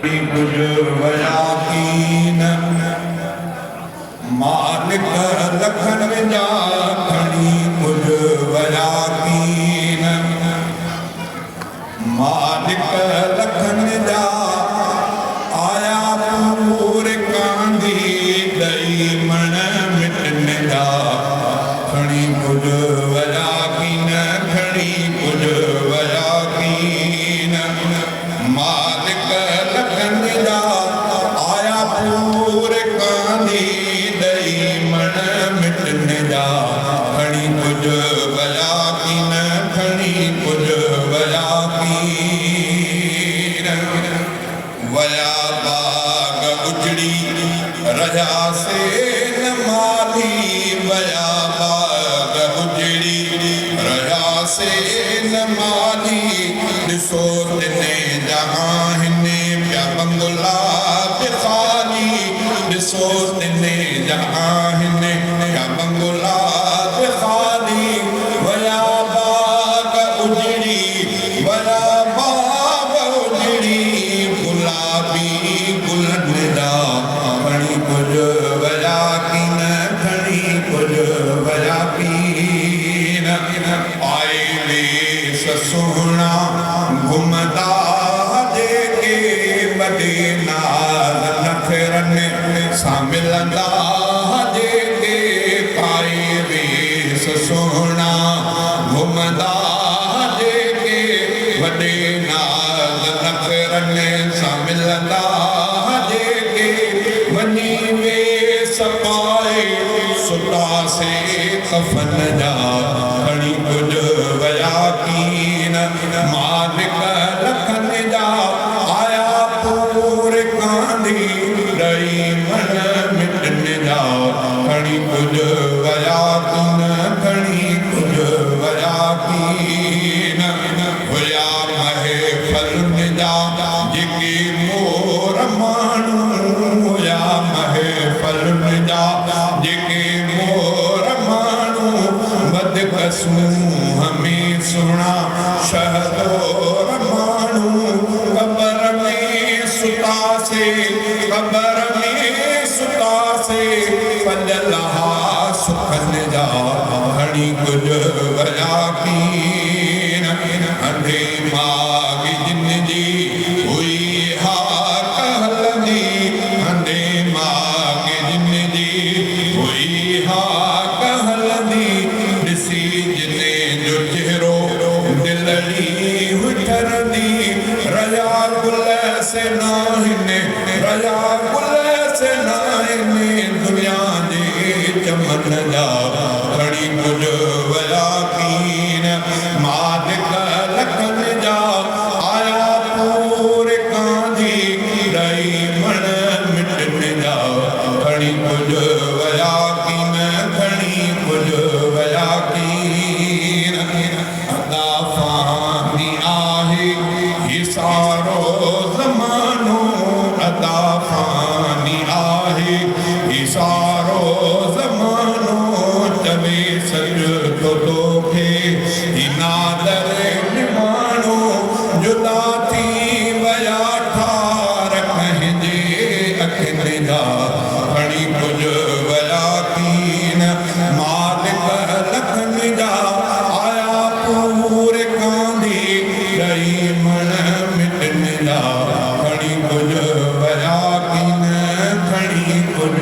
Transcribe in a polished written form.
कुछ वया कीन मालिक लखन जा खणी कुछ वया कीन मालिक लखन जा आया पूरे कांदी दई मण मिटन जा खणी कुछ वया कीन खणी कुछ वया कीन मालिक लखन जा आया पूरे कांदी दई मण मिटन जा खणी कुछ वया कीन खणी कुछ वया कीन वया बाग उजड़ी रजा से न माली वया बाग उजड़ी रजा से न माली ॾिसो तिने जहां हिने पिया बंगला खाली ॾिसो तिने जहां हिने पिया बंगला खाली वया बाग उजड़ी वया बाग उजड़ी गुलाबी गुलन जा खणी कुछ वया कीन खणी कुछ वया कीन आए वेस सोहणा घुमदा जेके वॾे नाल नखरनि सां मिलंदा जेके पाए वेस सोहणा घुमदा जेके वॾे नाल नखरनि सां मिलंदा जेके वञी वेस पाए सुता से कफन जा खणी कुछ वया कीन मालिक लखन जा आया पूरे कांदी दई मण मिटन जा खणी कुछ वया कीन खणी कुछ वया कीन हुया महफ़िल जा जेके मोर माण्हू हुया महफ़िल जा जेके मोर माण्हू बदक़स्मू हमें सुणा शहदोर माण्हू क़बर में सुता से क़बर में सुता से पंजलहा सुखन जा खणी कुछ वया कीन अंधे माग जिंदगी हुई हा कहलंदी अंधे माग जिंदगी हुई हा कहलंदी ॾिसी जिने जो चेहरो दिलड़ी हुठरंदी रजा गुल से नाहिने रजा गुल से नाहिने दुनिया जे चमन जा खणी कुछ वया कीन मालिक लखन जा आया पूरे कांदी दई मण मिटन जा खणी कुछ वया कीन खणी कुछ वया कीन अदा फानी आहे ही सारो ज़मानो अदा फानी आहे ही सारो ज़मानो चवे सजदो तोखे ही नादर निमाणो जुदा थी वया ठार पंहिंजे अखियुनि जा खणी कुछ वया कीन मालिक लखन जा आया पूरे कांदी दई मण मिटन जा खणी कुछ वया कीन खणी कुछ